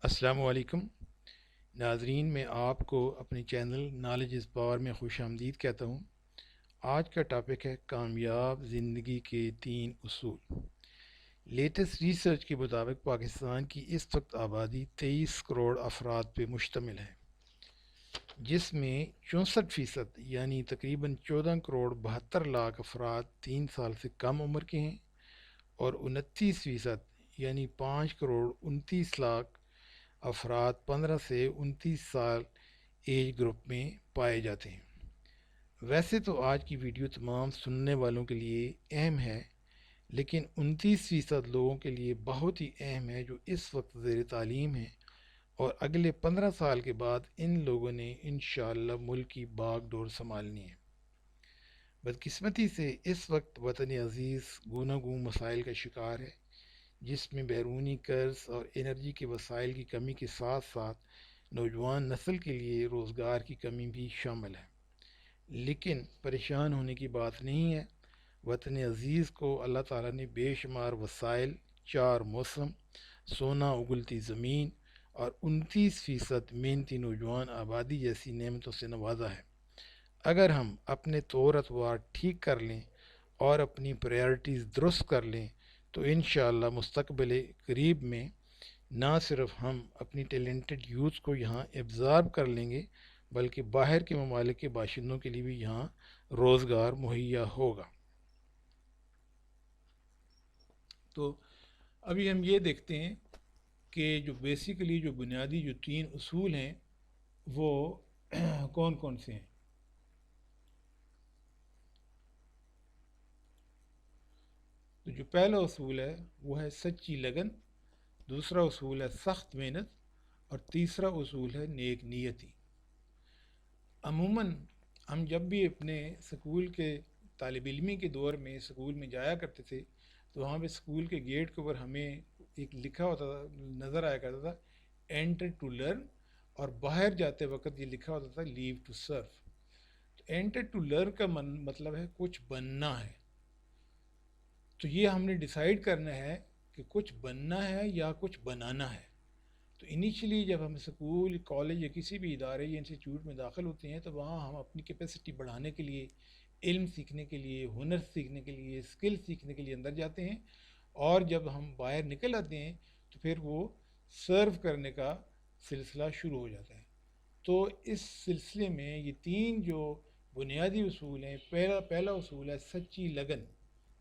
السلام علیکم ناظرین، میں آپ کو اپنے چینل نالج از پاور میں خوش آمدید کہتا ہوں۔ آج کا ٹاپک ہے کامیاب زندگی کے 3 اصول۔ لیٹسٹ ریسرچ کے مطابق پاکستان کی اس وقت آبادی 23 کروڑ افراد پہ مشتمل ہے، جس میں 64% یعنی تقریباً 14 کروڑ 72 لاکھ افراد 3 سال سے کم عمر کے ہیں، اور 29% یعنی 5 کروڑ 29 لاکھ افراد 15 سے 29 سال ایج گروپ میں پائے جاتے ہیں۔ ویسے تو آج کی ویڈیو تمام سننے والوں کے لیے اہم ہے، لیکن 29% لوگوں کے لیے بہت ہی اہم ہے جو اس وقت زیر تعلیم ہیں، اور اگلے 15 سال کے بعد ان لوگوں نے انشاءاللہ ملک کی باغ ڈور سنبھالنی ہے۔ بدقسمتی سے اس وقت وطن عزیز گوناگوں مسائل کا شکار ہے، جس میں بیرونی قرض اور انرجی کے وسائل کی کمی کے ساتھ ساتھ نوجوان نسل کے لیے روزگار کی کمی بھی شامل ہے۔ لیکن پریشان ہونے کی بات نہیں ہے۔ وطن عزیز کو اللہ تعالیٰ نے بے شمار وسائل، 4 موسم، سونا اگلتی زمین اور 29% محنتی نوجوان آبادی جیسی نعمتوں سے نوازا ہے۔ اگر ہم اپنے طور اتوار ٹھیک کر لیں اور اپنی پریارٹیز درست کر لیں تو انشاءاللہ مستقبل قریب میں نہ صرف ہم اپنی ٹیلنٹڈ یوتھ کو یہاں ایبزارب کر لیں گے، بلکہ باہر کے ممالک کے باشندوں کے لیے بھی یہاں روزگار مہیا ہوگا۔ تو ابھی ہم یہ دیکھتے ہیں کہ جو بیسیکلی جو بنیادی جو 3 اصول ہیں وہ کون کون سے ہیں۔ تو جو پہلا اصول ہے وہ ہے سچی لگن، دوسرا اصول ہے سخت محنت، اور تیسرا اصول ہے نیک نیتی۔ عموماً ہم جب بھی اپنے سکول کے طالب علمی کے دور میں سکول میں جایا کرتے تھے تو وہاں پہ سکول کے گیٹ کے اوپر ہمیں ایک لکھا ہوتا تھا، نظر آیا کرتا تھا، انٹر ٹو لرن، اور باہر جاتے وقت یہ لکھا ہوتا تھا لیو ٹو سرو۔ تو انٹر ٹو لرن کا مطلب ہے کچھ بننا ہے۔ تو یہ ہم نے ڈیسائیڈ کرنا ہے کہ کچھ بننا ہے یا کچھ بنانا ہے۔ تو انیشلی جب ہم اسکول، کالج یا کسی بھی ادارے یا انسٹیٹیوٹ میں داخل ہوتے ہیں تو وہاں ہم اپنی کیپیسٹی بڑھانے کے لیے، علم سیکھنے کے لیے، ہنر سیکھنے کے لیے، اسکل سیکھنے کے لیے اندر جاتے ہیں، اور جب ہم باہر نکل آتے ہیں تو پھر وہ سرو کرنے کا سلسلہ شروع ہو جاتا ہے۔ تو اس سلسلے میں یہ 3 جو بنیادی اصول ہیں، پہلا اصول ہے سچی لگن،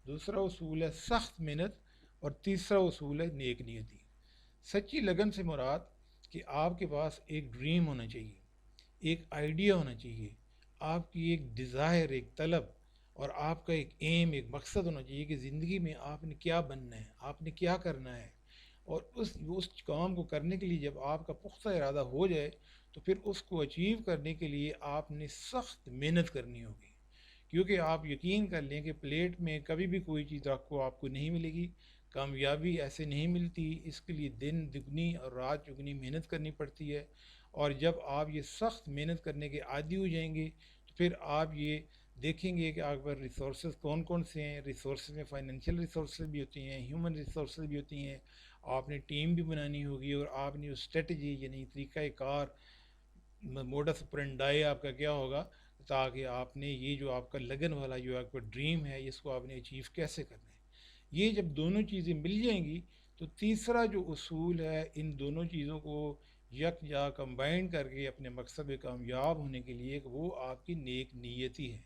دوسرا اصول ہے سخت محنت، اور تیسرا اصول ہے نیک نیتی۔ سچی لگن سے مراد کہ آپ کے پاس ایک ڈریم ہونا چاہیے، ایک آئیڈیا ہونا چاہیے، آپ کی ایک ڈیزائر، ایک طلب، اور آپ کا ایک ایم، ایک مقصد ہونا چاہیے کہ زندگی میں آپ نے کیا بننا ہے، آپ نے کیا کرنا ہے۔ اور اس کام کو کرنے کے لیے جب آپ کا پختہ ارادہ ہو جائے تو پھر اس کو اچیو کرنے کے لیے آپ نے سخت محنت کرنی ہوگی، کیونکہ آپ یقین کر لیں کہ پلیٹ میں کبھی بھی کوئی چیز آپ کو نہیں ملے گی۔ کامیابی ایسے نہیں ملتی، اس کے لیے دن دگنی اور رات چگنی محنت کرنی پڑتی ہے۔ اور جب آپ یہ سخت محنت کرنے کے عادی ہو جائیں گے تو پھر آپ یہ دیکھیں گے کہ آپ پر ریسورسز کون کون سے ہیں۔ ریسورسز میں فائنینشیل ریسورسز بھی ہوتی ہیں، ہیومن ریسورسز بھی ہوتی ہیں، آپ نے ٹیم بھی بنانی ہوگی، اور آپ نے اسٹریٹجی یعنی طریقہ کار، موڈس اپرینڈائی آپ کا کیا ہوگا، تاکہ آپ نے یہ جو آپ کا لگن والا جو آپ کا ڈریم ہے اس کو آپ نے اچیو کیسے کرنا ہے۔ یہ جب دونوں چیزیں مل جائیں گی تو تیسرا جو اصول ہے ان دونوں چیزوں کو یکجا کمبائن کر کے اپنے مقصد کامیاب ہونے کے لیے، وہ آپ کی نیک نیتی ہے۔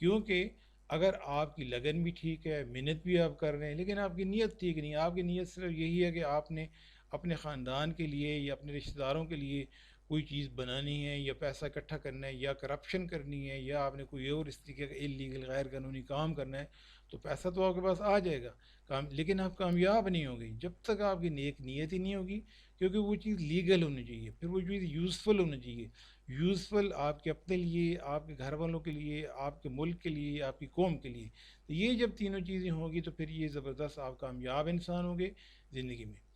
کیونکہ اگر آپ کی لگن بھی ٹھیک ہے، محنت بھی آپ کر رہے ہیں، لیکن آپ کی نیت ٹھیک نہیں، آپ کی نیت صرف یہی ہے کہ آپ نے اپنے خاندان کے لیے یا اپنے رشتہ داروں کے لیے کوئی چیز بنانی ہے، یا پیسہ اکٹھا کرنا ہے، یا کرپشن کرنی ہے، یا آپ نے کوئی اور اس طریقے کا انلیگل غیر قانونی کام کرنا ہے، تو پیسہ تو آپ کے پاس آ جائے گا، لیکن آپ کامیاب نہیں ہوگی جب تک آپ کی نیک نیت ہی نہیں ہوگی، کیونکہ وہ چیز لیگل ہونی چاہیے، پھر وہ چیز یوزفل ہونی چاہیے، یوزفل آپ کے اپنے لیے، آپ کے گھر والوں کے لیے، آپ کے ملک کے لیے، آپ کی قوم کے لیے۔ تو یہ جب تینوں چیزیں ہوں گی تو پھر یہ زبردست آپ کامیاب انسان ہوں گے زندگی میں۔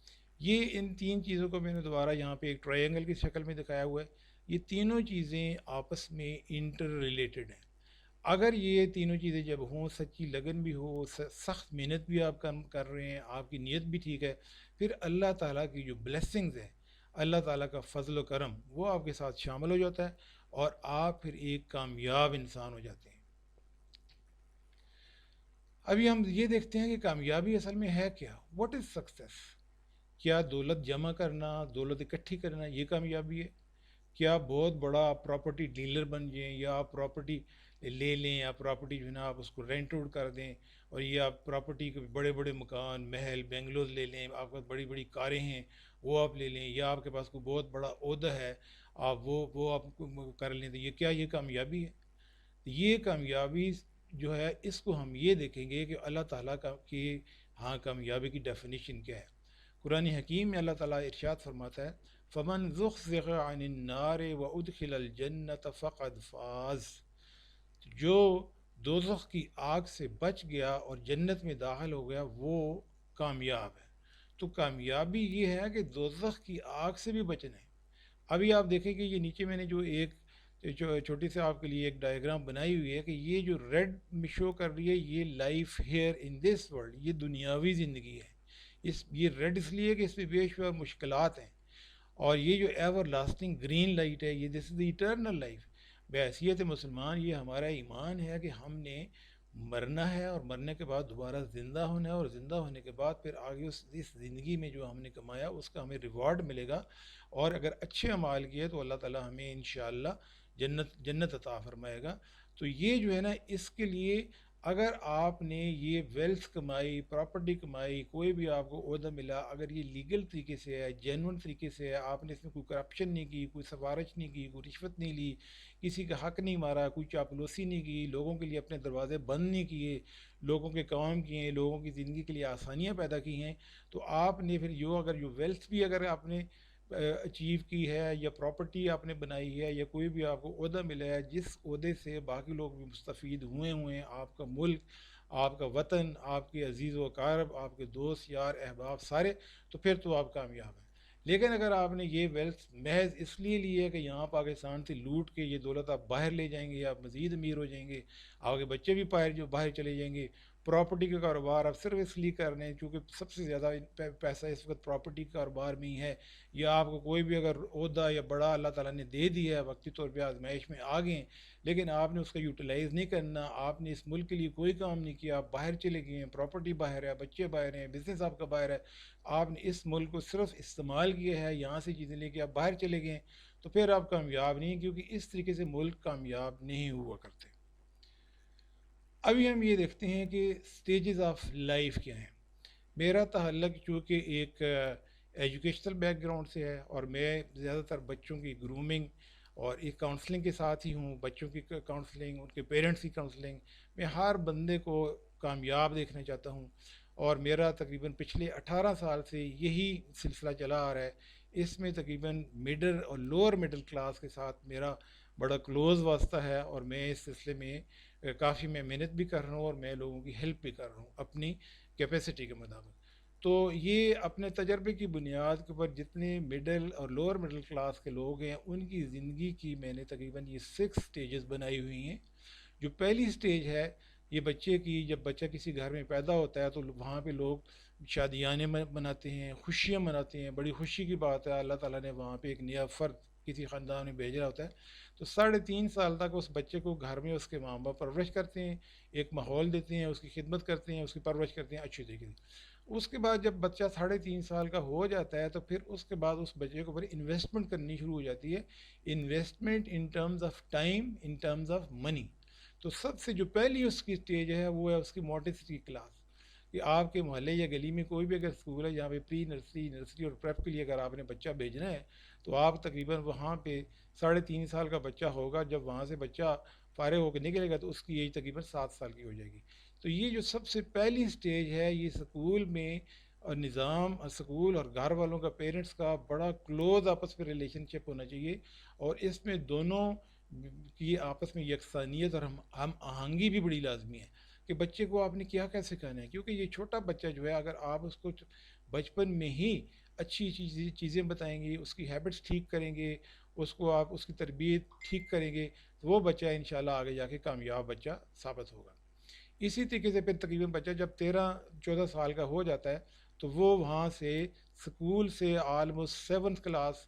یہ ان 3 چیزوں کو میں نے دوبارہ یہاں پہ ایک ٹرائنگل کی شکل میں دکھایا ہوا ہے۔ یہ تینوں چیزیں آپس میں انٹر ریلیٹڈ ہیں۔ اگر یہ تینوں چیزیں جب ہوں، سچی لگن بھی ہو، سخت محنت بھی آپ کر رہے ہیں، آپ کی نیت بھی ٹھیک ہے، پھر اللہ تعالیٰ کی جو بلیسنگز ہیں، اللہ تعالیٰ کا فضل و کرم وہ آپ کے ساتھ شامل ہو جاتا ہے اور آپ پھر ایک کامیاب انسان ہو جاتے ہیں۔ ابھی ہم یہ دیکھتے ہیں کہ کامیابی اصل میں ہے کیا، واٹ از سکسیس؟ کیا دولت جمع کرنا، دولت اکٹھی کرنا یہ کامیابی ہے؟ کیا بہت بڑا پراپرٹی ڈیلر بن جائیں، یا آپ پراپرٹی لے لیں، یا پراپرٹی جو ہے نا آپ اس کو رینٹ آؤٹ کر دیں، اور یہ آپ پراپرٹی کے بڑے بڑے مکان محل بنگلوز لے لیں، آپ کے پاس بڑی بڑی کاریں ہیں وہ آپ لے لیں، یا آپ کے پاس کوئی بہت بڑا عہدہ ہے آپ وہ آپ کر لیں، تو یہ کیا یہ کامیابی ہے؟ یہ کامیابی جو ہے اس کو ہم یہ دیکھیں گے کہ اللہ تعالیٰ کا کہ ہاں کامیابی کی ڈیفینیشن کیا ہے۔ قرآن حکیم میں اللہ تعالیٰ ارشاد فرماتا ہے فمن زحزح عن النار وادخل الجنت فقد فاز، جو دوزخ کی آگ سے بچ گیا اور جنت میں داخل ہو گیا وہ کامیاب ہے۔ تو کامیابی یہ ہے کہ دوزخ کی آگ سے بھی بچنا ہے۔ ابھی آپ دیکھیں کہ یہ نیچے میں نے جو ایک چھوٹی سے آپ کے لیے ایک ڈائیگرام بنائی ہوئی ہے کہ یہ جو ریڈ شو کر رہی ہے یہ life here in this world, یہ دنیاوی زندگی ہے۔ یہ ریڈ اس لیے کہ اس میں بے شمار مشکلات ہیں، اور یہ جو ایور لاسٹنگ گرین لائٹ ہے یہ دس از دی ایٹرنل لائف۔ بحیثیت مسلمان یہ ہمارا ایمان ہے کہ ہم نے مرنا ہے، اور مرنے کے بعد دوبارہ زندہ ہونا ہے، اور زندہ ہونے کے بعد پھر آگے اس زندگی میں جو ہم نے کمایا اس کا ہمیں ریوارڈ ملے گا، اور اگر اچھے اعمال کیے تو اللہ تعالیٰ ہمیں انشاءاللہ جنت عطا فرمائے گا۔ تو یہ جو ہے نا اس کے لیے اگر آپ نے یہ ویلتھ کمائی، پراپرٹی کمائی، کوئی بھی آپ کو عہدہ ملا، اگر یہ لیگل طریقے سے ہے، جینون طریقے سے ہے، آپ نے اس میں کوئی کرپشن نہیں کی، کوئی سفارش نہیں کی، کوئی رشوت نہیں لی، کسی کا حق نہیں مارا، کوئی چاپلوسی نہیں کی، لوگوں کے لیے اپنے دروازے بند نہیں کیے، لوگوں کے کام کیے ہیں، لوگوں کی زندگی کے لیے آسانیاں پیدا کی ہیں، تو آپ نے پھر اگر ویلتھ بھی اگر آپ نے اچیو کی ہے، یا پراپرٹی آپ نے بنائی ہے، یا کوئی بھی آپ کو عہدہ ملا ہے جس عہدے سے باقی لوگ بھی مستفید ہوئے ہیں، آپ کا ملک، آپ کا وطن، آپ کے عزیز و اقارب، آپ کے دوست یار احباب سارے، تو پھر تو آپ کامیاب ہیں۔ لیکن اگر آپ نے یہ ویلتھ محض اس لیے لی ہے کہ یہاں پاکستان سے لوٹ کے یہ دولت آپ باہر لے جائیں گے، آپ مزید امیر ہو جائیں گے، آپ کے بچے بھی باہر چلے جائیں گے، پراپرٹی کا کاروبار آپ صرف اس لیے کر رہے ہیں چونکہ سب سے زیادہ پیسہ اس وقت پراپرٹی کے کاروبار میں ہی ہے، یا آپ کو کوئی بھی اگر عہدہ یا بڑا اللہ تعالیٰ نے دے دیا ہے، وقتی طور پہ آزمائش میں آ گئے ہیں، لیکن آپ نے اس کا یوٹیلائز نہیں کرنا، آپ نے اس ملک کے لیے کوئی کام نہیں کیا، آپ باہر چلے گئے ہیں، پراپرٹی باہر ہے، بچے باہر ہیں، بزنس آپ کا باہر ہے، آپ نے اس ملک کو صرف استعمال کیا ہے، یہاں سے چیزیں لے کے آپ باہر چلے گئے ہیں، تو پھر آپ کامیاب نہیں، کیونکہ اس طریقے سے ملک کامیاب نہیں ہوا کرتے۔ ابھی ہم یہ دیکھتے ہیں کہ سٹیجز آف لائف کیا ہیں۔ میرا تعلق چونکہ ایک ایجوکیشنل بیک گراؤنڈ سے ہے، اور میں زیادہ تر بچوں کی گرومنگ اور ایک کاؤنسلنگ کے ساتھ ہی ہوں، بچوں کی کاؤنسلنگ، ان کے پیرنٹس کی کاؤنسلنگ، میں ہر بندے کو کامیاب دیکھنا چاہتا ہوں، اور میرا تقریباً پچھلے 18 سال سے یہی سلسلہ چلا آ رہا ہے۔ اس میں تقریباً مڈل اور لوور مڈل کلاس کے ساتھ میرا بڑا کلوز واسطہ ہے، اور میں اس سلسلے میں کافی میں محنت بھی کر رہا ہوں، اور میں لوگوں کی ہیلپ بھی کر رہا ہوں اپنی کیپیسٹی کے مطابق۔ تو یہ اپنے تجربے کی بنیاد کے اوپر جتنے مڈل اور لوور مڈل کلاس کے لوگ ہیں ان کی زندگی کی میں نے تقریباً یہ 6 سٹیجز بنائی ہوئی ہیں۔ جو پہلی سٹیج ہے یہ بچے کی، جب بچہ کسی گھر میں پیدا ہوتا ہے تو وہاں پہ لوگ شادیانے مناتے ہیں، خوشیاں مناتے ہیں، بڑی خوشی کی بات ہے، اللہ تعالیٰ نے وہاں پہ ایک نیا فرد کسی خاندان میں بھیج رہا ہوتا ہے، تو 3.5 سال تک اس بچے کو گھر میں اس کے ماں باپ پرورش کرتے ہیں، ایک ماحول دیتے ہیں، اس کی خدمت کرتے ہیں، اس کی پرورش کرتے ہیں اچھی طریقے سے۔ اس کے بعد جب بچہ 3.5 سال کا ہو جاتا ہے تو پھر اس کے بعد اس بچے کو پھر انویسٹمنٹ کرنی شروع ہو جاتی ہے، investment in terms of time, in terms of منی۔ تو سب سے جو پہلی اس کی سٹیج ہے وہ ہے اس کی مونٹیسری کلاس، کہ آپ کے محلے یا گلی میں کوئی بھی اگر اسکول ہے جہاں پہ پری نرسری، نرسری اور پریپ کے لیے اگر آپ نے بچہ بھیجنا ہے تو آپ تقریباً وہاں پہ 3.5 سال کا بچہ ہوگا، جب وہاں سے بچہ فارغ ہو کے نکلے گا تو اس کی ایج تقریباً 7 سال کی ہو جائے گی۔ تو یہ جو سب سے پہلی سٹیج ہے یہ سکول میں، اور نظام سکول اور گھر والوں کا، پیرنٹس کا بڑا کلوز آپس میں ریلیشن شپ ہونا چاہیے، اور اس میں دونوں کی آپس میں یکسانیت اور ہم آہنگی بھی بڑی لازمی ہے، کہ بچے کو آپ نے کیا سکھانا ہے، کیونکہ یہ چھوٹا بچہ جو ہے اگر آپ اس کو بچپن میں ہی اچھی چیزیں بتائیں گے، اس کی ہیبٹس ٹھیک کریں گے، اس کو آپ اس کی تربیت ٹھیک کریں گے، تو وہ بچہ انشاءاللہ آگے جا کے کامیاب بچہ ثابت ہوگا۔ اسی طریقے سے پھر تقریباً بچہ جب 13-14 سال کا ہو جاتا ہے تو وہ وہاں سے اسکول سے آلموسٹ 7th کلاس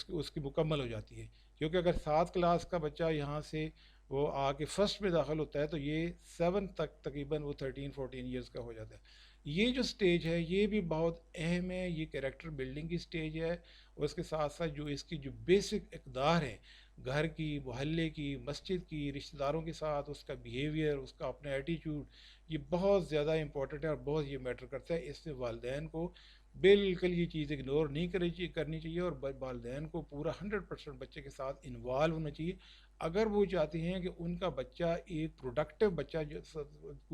اس کی مکمل ہو جاتی ہے، کیونکہ اگر 7 کلاس کا بچہ یہاں سے وہ آ کے فرسٹ میں داخل ہوتا ہے تو یہ 7 تک تقریباً وہ 13-14 ایئرس کا ہو جاتا ہے۔ یہ جو سٹیج ہے یہ بھی بہت اہم ہے، یہ کریکٹر بلڈنگ کی سٹیج ہے، اور اس کے ساتھ ساتھ جو اس کی جو بیسک اقدار ہیں گھر کی، محلے کی، مسجد کی، رشتہ داروں کے ساتھ اس کا بیہیویئر، اس کا اپنا ایٹیچیوڈ، یہ بہت زیادہ امپورٹنٹ ہے اور بہت یہ میٹر کرتا ہے۔ اس سے والدین کو بالکل یہ چیز اگنور نہیں کرنی چاہیے، اور والدین کو پورا 100% بچے کے ساتھ انوالو ہونا چاہیے اگر وہ چاہتے ہیں کہ ان کا بچہ ایک پروڈکٹیو بچہ جو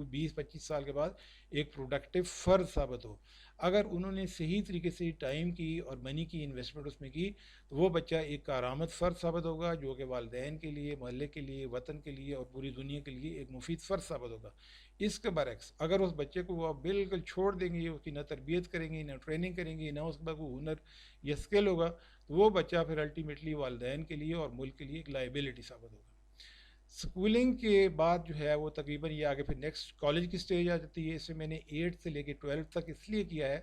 20-25 سال کے بعد ایک پروڈکٹیو فرد ثابت ہو۔ اگر انہوں نے صحیح طریقے سے ٹائم کی اور منی کی انویسٹمنٹ اس میں کی تو وہ بچہ ایک کارآمد فرد ثابت ہوگا، جو کہ والدین کے لیے، محلے کے لیے، وطن کے لیے اور پوری دنیا کے لیے ایک مفید فرد ثابت ہوگا۔ اس کے برعکس اگر اس بچے کو وہ بالکل چھوڑ دیں گے، اس کی نہ تربیت کریں گے، نہ ٹریننگ کریں گے، نہ اس کے بعد کوئی ہنر یا اسکل ہوگا، تو وہ بچہ پھر الٹیمیٹلی والدین کے لیے اور ملک کے لیے ایک لائبلٹی ثابت ہوگا۔ سکولنگ کے بعد جو ہے وہ تقریباً یہ آگے پھر نیکسٹ کالج کی سٹیج آ جاتی ہے۔ اس میں نے 8 سے لے کے 12 تک اس لیے کیا ہے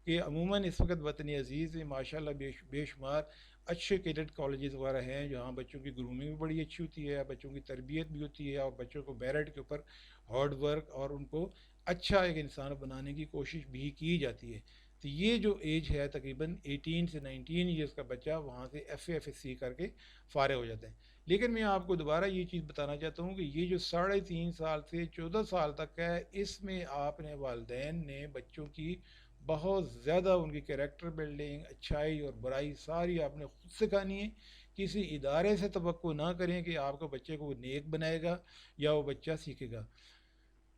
کہ عموماً اس وقت وطن عزیز میں ماشاءاللہ بے شمار اچھے کیڈٹ کالجز وغیرہ ہیں جہاں بچوں کی گرومنگ بھی بڑی اچھی ہوتی ہے، بچوں کی تربیت بھی ہوتی ہے، اور بچوں کو میرٹ کے اوپر ہارڈ ورک اور ان کو اچھا ایک انسان بنانے کی کوشش بھی کی جاتی ہے۔ تو یہ جو ایج ہے تقریباً 18 سے 19 ایئرس کا بچہ وہاں سے FA FSC کر کے فارغ ہو جاتے ہیں۔ لیکن میں آپ کو دوبارہ یہ چیز بتانا چاہتا ہوں کہ یہ جو 3.5 سال سے 14 سال تک ہے، اس میں آپ نے والدین نے بچوں کی بہت زیادہ ان کی کریکٹر بلڈنگ، اچھائی اور برائی ساری آپ نے خود سکھانی ہے۔ کسی ادارے سے توقع نہ کریں کہ آپ کو بچے کو نیک بنائے گا یا وہ بچہ سیکھے گا۔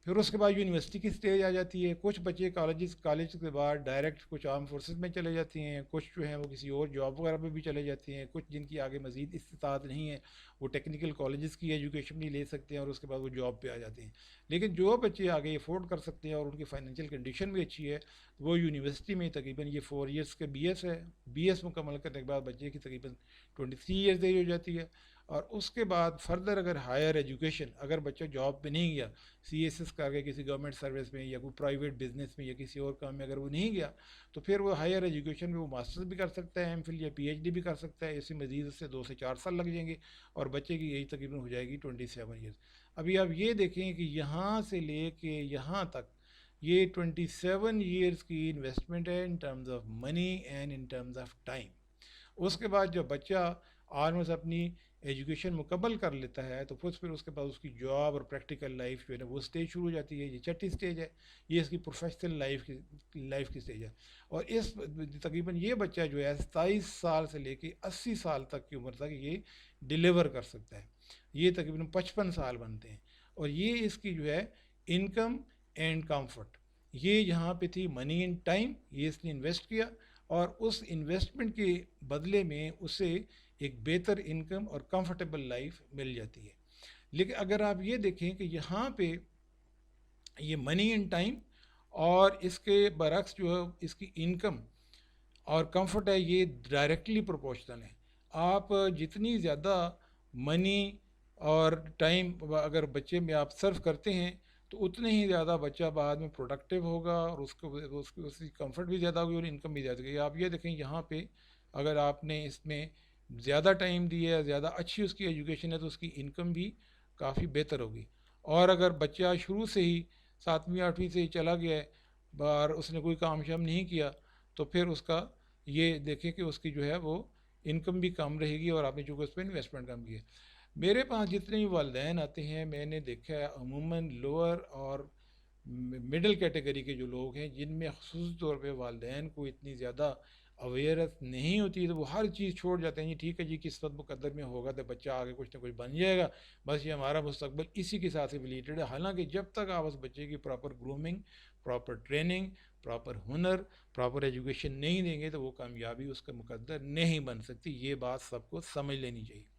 پھر اس کے بعد یونیورسٹی کی سٹیج آ جاتی ہے۔ کچھ بچے کالج کے بعد ڈائریکٹ کچھ آرم فورسز میں چلے جاتے ہیں، کچھ جو ہیں وہ کسی اور جاب وغیرہ پہ بھی چلے جاتے ہیں، کچھ جن کی آگے مزید استطاعت نہیں ہے وہ ٹیکنیکل کالجز کی ایجوکیشن بھی لے سکتے ہیں اور اس کے بعد وہ جاب پہ آ جاتے ہیں۔ لیکن جو بچے آگے افورڈ کر سکتے ہیں اور ان کی فائنینشیل کنڈیشن بھی اچھی ہے وہ یونیورسٹی میں تقریباً یہ 4 ایئرس کے BS ہے، BS مکمل کرنے کے بعد بچے کی تقریباً 23 ایئرز ایج ہو جاتی ہے۔ اور اس کے بعد فردر اگر ہائر ایجوکیشن، اگر بچہ جاب پہ نہیں گیا، CSS کر کے کسی گورنمنٹ سروس میں یا کوئی پرائیویٹ بزنس میں یا کسی اور کام میں اگر وہ نہیں گیا تو پھر وہ ہائر ایجوکیشن میں وہ ماسٹرز بھی کر سکتا ہے، MPhil یا PhD بھی کر سکتا ہے۔ اس سے مزید اس سے 2 سے 4 سال لگ جائیں گے اور بچے کی ایج تقریباً ہو جائے گی 27 ایئرس۔ ابھی آپ یہ دیکھیں کہ یہاں سے لے کے یہاں تک یہ 27 ایئرس کی انویسٹمنٹ ہے in terms of money and in terms of time. اس کے بعد جب بچہ آلموسٹ اپنی ایجوکیشن مکمل کر لیتا ہے تو پھر اس کے بعد اس کی جاب اور پریکٹیکل لائف جو ہے نا وہ سٹیج شروع ہو جاتی ہے۔ یہ 6ٹھی سٹیج ہے، یہ اس کی پروفیشنل لائف کی سٹیج ہے۔ اور اس تقریباً یہ بچہ جو ہے 27 سال سے لے کے 80 سال تک کی عمر تک یہ ڈیلیور کر سکتا ہے۔ یہ تقریباً 55 سال بنتے ہیں، اور یہ اس کی جو ہے انکم اینڈ کمفرٹ، یہ یہاں پہ تھی منی اینڈ ٹائم، یہ اس نے انویسٹ کیا اور اس انویسٹمنٹ کے بدلے میں اسے ایک بہتر انکم اور کمفرٹیبل لائف مل جاتی ہے۔ لیکن اگر آپ یہ دیکھیں کہ یہاں پہ یہ منی اینڈ ٹائم اور اس کے برعکس جو ہے اس کی انکم اور کمفرٹ ہے یہ ڈائریکٹلی پروپورشنل ہے۔ آپ جتنی زیادہ منی اور ٹائم اگر بچے میں آپ صرف کرتے ہیں تو اتنے ہی زیادہ بچہ بعد میں پروڈکٹیو ہوگا اور اس کی کمفرٹ بھی زیادہ ہوگی اور انکم بھی زیادہ ہوگی۔ آپ یہ دیکھیں یہاں پہ اگر آپ نے اس میں زیادہ ٹائم دی ہے، زیادہ اچھی اس کی ایجوکیشن ہے تو اس کی انکم بھی کافی بہتر ہوگی۔ اور اگر بچہ شروع سے ہی 7ویں 8ویں سے ہی چلا گیا ہے اور اس نے کوئی کام شام نہیں کیا تو پھر اس کا یہ دیکھیں کہ اس کی جو ہے وہ انکم بھی کم رہے گی اور آپ نے چونکہ اس پہ انویسٹمنٹ کم کی ہے۔ میرے پاس جتنے بھی والدین آتے ہیں میں نے دیکھا ہے عموماً لوور اور مڈل کیٹیگری کے جو لوگ ہیں جن میں خصوصی طور پہ والدین کو اتنی زیادہ اویئرنس نہیں ہوتی تو وہ ہر چیز چھوڑ جاتے ہیں۔ جی ٹھیک ہے جی قسمت مقدر میں ہوگا تو بچہ آگے کچھ نہ کچھ بن جائے گا، بس یہ ہمارا مستقبل اسی کے ساتھ ریلیٹڈ ہے۔ حالانکہ جب تک آپ اس بچے کی proper grooming, proper training, proper ہنر، پراپر ایجوکیشن نہیں دیں گے تو وہ کامیابی اس کا مقدر نہیں بن سکتی۔ یہ بات سب کو سمجھ لینی چاہیے۔